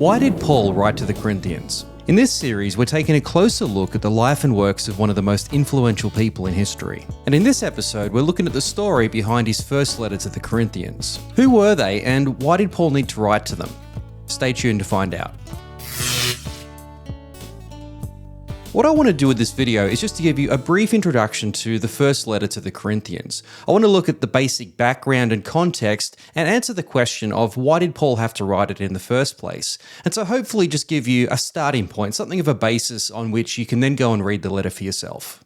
Why did Paul write to the Corinthians? In this series, we're taking a closer look at the life and works of one of the most influential people in history. And in this episode, we're looking at the story behind his first letter to the Corinthians. Who were they, and why did Paul need to write to them? Stay tuned to find out. What I want to do with this video is just to give you a brief introduction to the first letter to the Corinthians. I want to look at the basic background and context and answer the question of why did Paul have to write it in the first place? And so hopefully just give you a starting point, something of a basis on which you can then go and read the letter for yourself.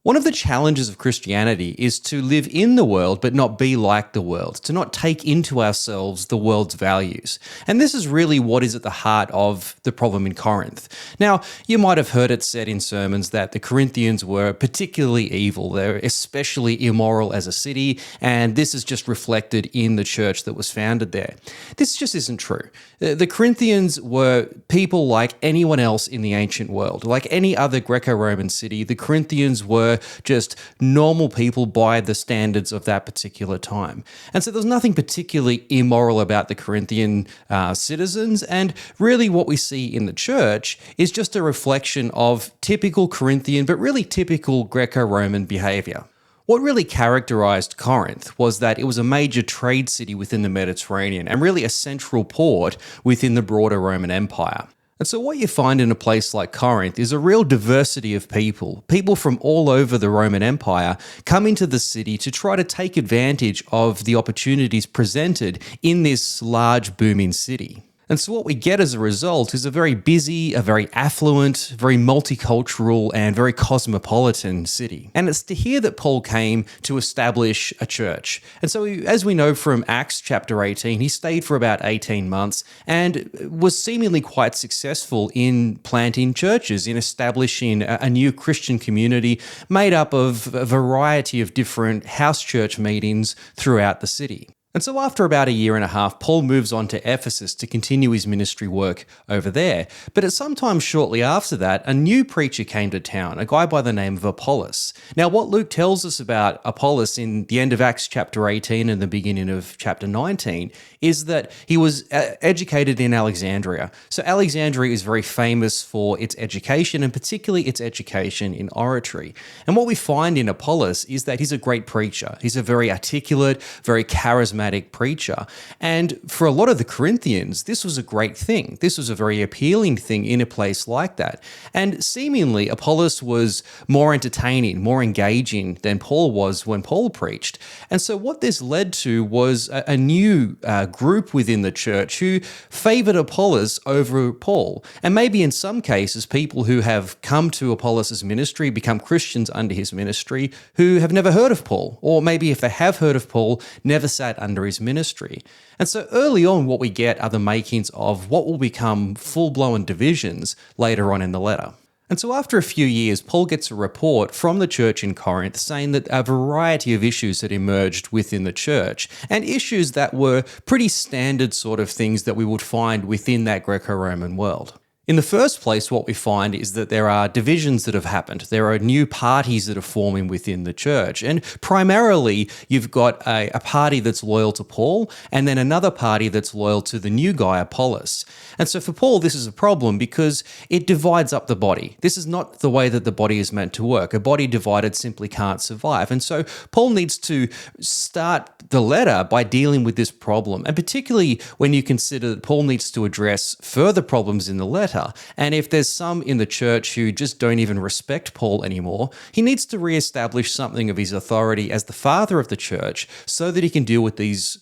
One of the challenges of Christianity is to live in the world but not be like the world, to not take into ourselves the world's values. And this is really what is at the heart of the problem in Corinth. Now, you might have heard it said in sermons that the Corinthians were particularly evil. They're especially immoral as a city, and this is just reflected in the church that was founded there. This just isn't true. The Corinthians were people like anyone else in the ancient world. Like any other Greco-Roman city, the Corinthians were just normal people by the standards of that particular time. And so there's nothing particularly immoral about the Corinthian citizens. And really what we see in the church is just a reflection of typical Corinthian, but really typical Greco-Roman behavior. What really characterized Corinth was that it was a major trade city within the Mediterranean and really a central port within the broader Roman Empire. And so what you find in a place like Corinth is a real diversity of people. People from all over the Roman Empire come into the city to try to take advantage of the opportunities presented in this large booming city. And so what we get as a result is a very busy, a very affluent, very multicultural, and very cosmopolitan city. And it's to here that Paul came to establish a church. And so as we know from Acts chapter 18, he stayed for about 18 months and was seemingly quite successful in planting churches, in establishing a new Christian community made up of a variety of different house church meetings throughout the city. And so after about a year and a half, Paul moves on to Ephesus to continue his ministry work over there. But at some time shortly after that, a new preacher came to town, a guy by the name of Apollos. Now, what Luke tells us about Apollos in the end of Acts chapter 18 and the beginning of chapter 19 is that he was educated in Alexandria. So Alexandria is very famous for its education, and particularly its education in oratory. And what we find in Apollos is that he's a great preacher. He's a very articulate, very charismatic preacher. And for a lot of the Corinthians, this was a great thing. This was a very appealing thing in a place like that. And seemingly, Apollos was more entertaining, more engaging than Paul was when Paul preached. And so what this led to was a new group within the church who favored Apollos over Paul. And maybe in some cases, people who have come to Apollos' ministry, become Christians under his ministry, who have never heard of Paul, or maybe if they have heard of Paul, never sat under his ministry. And so early on, what we get are the makings of what will become full-blown divisions later on in the letter. And so after a few years, Paul gets a report from the church in Corinth saying that a variety of issues had emerged within the church, and issues that were pretty standard sort of things that we would find within that Greco-Roman world. In the first place, what we find is that there are divisions that have happened. There are new parties that are forming within the church. And primarily, you've got a party that's loyal to Paul, and then another party that's loyal to the new guy, Apollos. And so for Paul, this is a problem because it divides up the body. This is not the way that the body is meant to work. A body divided simply can't survive. And so Paul needs to start the letter by dealing with this problem. And particularly when you consider that Paul needs to address further problems in the letter. And if there's some in the church who just don't even respect Paul anymore, he needs to reestablish something of his authority as the father of the church so that he can deal with these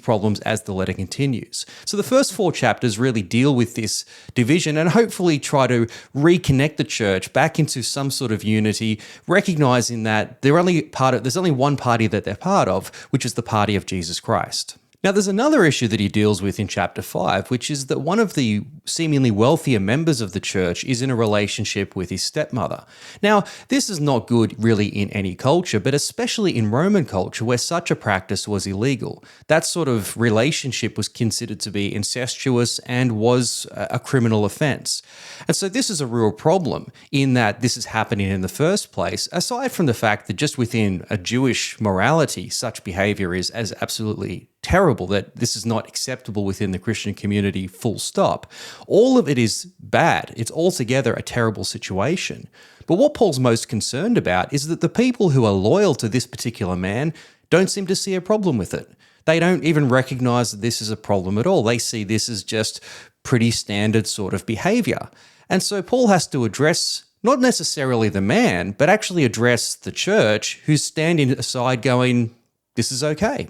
problems as the letter continues. So the first 4 chapters really deal with this division and hopefully try to reconnect the church back into some sort of unity, recognizing that there's only one party that they're part of, which is the party of Jesus Christ. Now, there's another issue that he deals with in chapter 5, which is that one of the seemingly wealthier members of the church is in a relationship with his stepmother. Now, this is not good really in any culture, but especially in Roman culture where such a practice was illegal. That sort of relationship was considered to be incestuous and was a criminal offense. And so this is a real problem in that this is happening in the first place, aside from the fact that just within a Jewish morality, such behavior is as absolutely terrible, that this is not acceptable within the Christian community, full stop. All of it is bad. It's altogether a terrible situation. But what Paul's most concerned about is that the people who are loyal to this particular man don't seem to see a problem with it. They don't even recognize that this is a problem at all. They see this as just pretty standard sort of behavior. And so Paul has to address not necessarily the man, but actually address the church who's standing aside going, this is okay.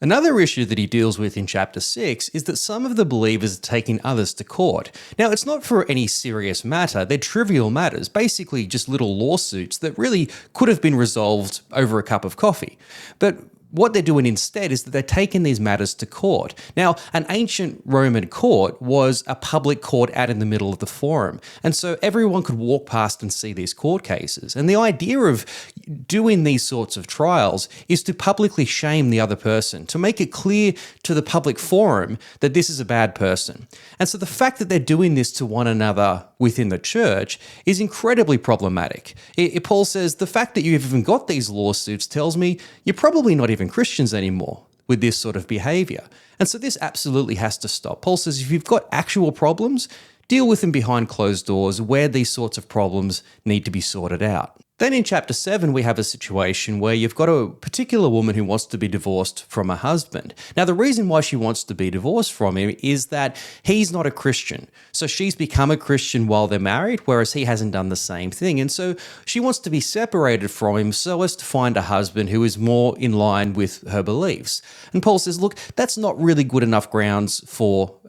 Another issue that he deals with in chapter 6 is that some of the believers are taking others to court. Now, it's not for any serious matter. They're trivial matters, basically just little lawsuits that really could have been resolved over a cup of coffee. But what they're doing instead is that they're taking these matters to court. Now, an ancient Roman court was a public court out in the middle of the forum. And so everyone could walk past and see these court cases. And the idea of doing these sorts of trials is to publicly shame the other person, to make it clear to the public forum that this is a bad person. And so the fact that they're doing this to one another within the church is incredibly problematic. Paul says the fact that you've even got these lawsuits tells me you're probably not even Christians anymore with this sort of behavior. And so this absolutely has to stop. Paul says if you've got actual problems, deal with them behind closed doors where these sorts of problems need to be sorted out. Then in chapter 7, we have a situation where you've got a particular woman who wants to be divorced from her husband. Now, the reason why she wants to be divorced from him is that he's not a Christian. So she's become a Christian while they're married, whereas he hasn't done the same thing. And so she wants to be separated from him so as to find a husband who is more in line with her beliefs. And Paul says, look, that's not really good enough grounds for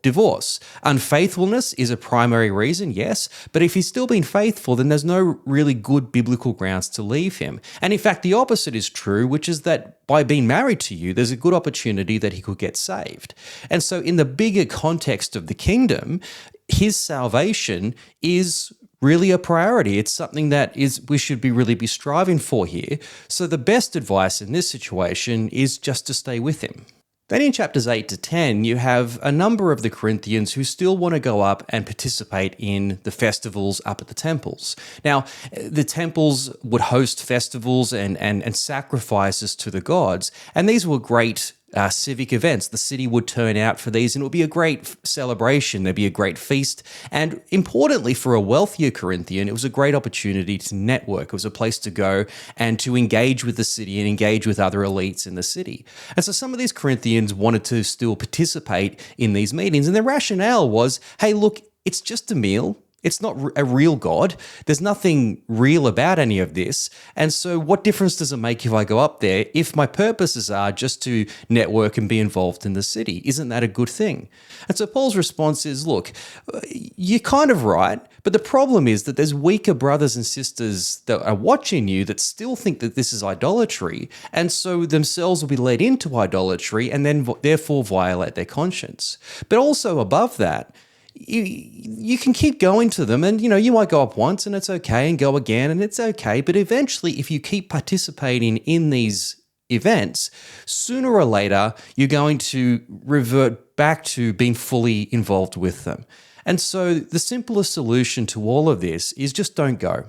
divorce. Unfaithfulness is a primary reason, yes, but if he's still been faithful, then there's no really good biblical grounds to leave him. And in fact, the opposite is true, which is that by being married to you, there's a good opportunity that he could get saved. And so in the bigger context of the kingdom, his salvation is really a priority. It's something that we should really be striving for here. So the best advice in this situation is just to stay with him. Then in chapters 8 to 10, you have a number of the Corinthians who still want to go up and participate in the festivals up at the temples. Now, the temples would host festivals and sacrifices to the gods, and these were great civic events. The city would turn out for these and it would be a great celebration. There'd be a great feast. And importantly, for a wealthier Corinthian, it was a great opportunity to network. It was a place to go and to engage with the city and engage with other elites in the city. And so some of these Corinthians wanted to still participate in these meetings. And their rationale was, hey, look, it's just a meal. It's not a real God. There's nothing real about any of this. And so what difference does it make if I go up there if my purposes are just to network and be involved in the city? Isn't that a good thing? And so Paul's response is, look, you're kind of right, but the problem is that there's weaker brothers and sisters that are watching you that still think that this is idolatry, and so themselves will be led into idolatry and then therefore violate their conscience. But also above that, you can keep going to them and, you might go up once and it's okay and go again and it's okay. But eventually, if you keep participating in these events, sooner or later, you're going to revert back to being fully involved with them. And so the simplest solution to all of this is just don't go.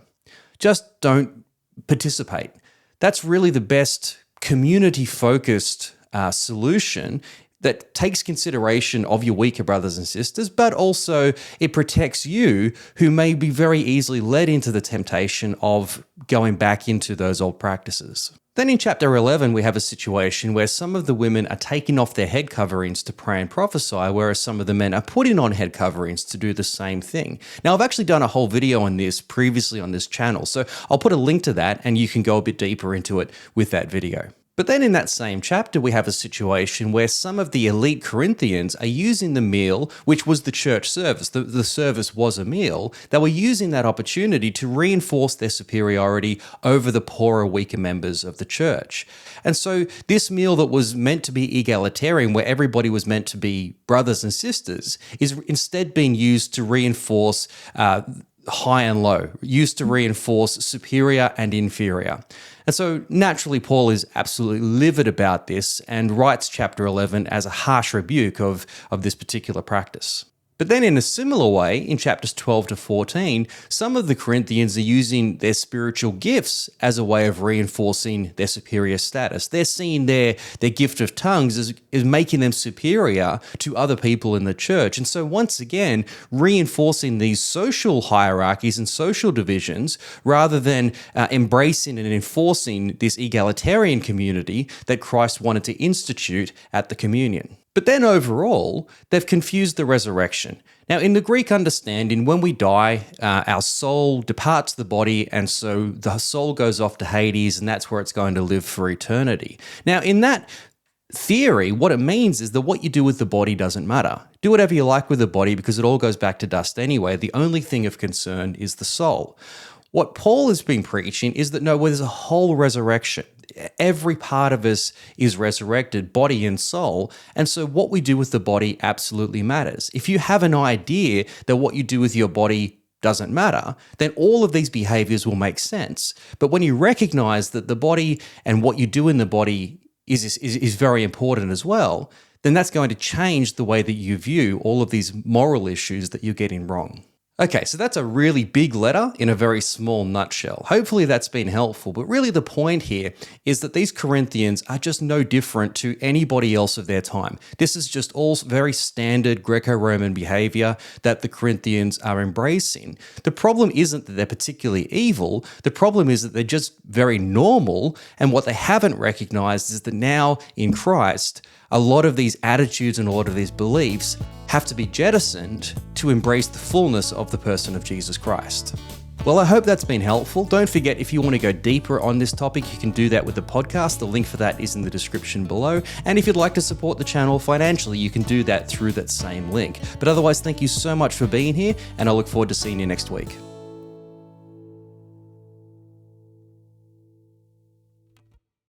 Just don't participate. That's really the best community-focused solution that takes consideration of your weaker brothers and sisters, but also it protects you who may be very easily led into the temptation of going back into those old practices. Then in chapter 11, we have a situation where some of the women are taking off their head coverings to pray and prophesy, whereas some of the men are putting on head coverings to do the same thing. Now, I've actually done a whole video on this previously on this channel, so I'll put a link to that and you can go a bit deeper into it with that video. But then in that same chapter, we have a situation where some of the elite Corinthians are using the meal, which was the church service. The service was a meal. They were using that opportunity to reinforce their superiority over the poorer, weaker members of the church. And so this meal that was meant to be egalitarian, where everybody was meant to be brothers and sisters, is instead being used to reinforce high and low, used to reinforce superior and inferior. And so naturally, Paul is absolutely livid about this and writes chapter 11 as a harsh rebuke of this particular practice. But then in a similar way, in chapters 12 to 14, some of the Corinthians are using their spiritual gifts as a way of reinforcing their superior status. They're seeing their gift of tongues as making them superior to other people in the church. And so once again, reinforcing these social hierarchies and social divisions rather than embracing and enforcing this egalitarian community that Christ wanted to institute at the communion. But then overall, they've confused the resurrection. Now, in the Greek understanding, when we die, our soul departs the body, and so the soul goes off to Hades, and that's where it's going to live for eternity. Now, in that theory, what it means is that what you do with the body doesn't matter. Do whatever you like with the body because it all goes back to dust anyway. The only thing of concern is the soul. What Paul has been preaching is that no, there's a whole resurrection. Every part of us is resurrected, body and soul. And so what we do with the body absolutely matters. If you have an idea that what you do with your body doesn't matter, then all of these behaviors will make sense. But when you recognize that the body and what you do in the body is very important as well, then that's going to change the way that you view all of these moral issues that you're getting wrong. Okay, so that's a really big letter in a very small nutshell. Hopefully that's been helpful, but really the point here is that these Corinthians are just no different to anybody else of their time. This is just all very standard Greco-Roman behavior that the Corinthians are embracing. The problem isn't that they're particularly evil, the problem is that they're just very normal, and what they haven't recognized is that now in Christ, a lot of these attitudes and a lot of these beliefs have to be jettisoned to embrace the fullness of the person of Jesus Christ. Well, I hope that's been helpful. Don't forget, if you want to go deeper on this topic, you can do that with the podcast. The link for that is in the description below. And if you'd like to support the channel financially, you can do that through that same link. But otherwise, thank you so much for being here, and I look forward to seeing you next week.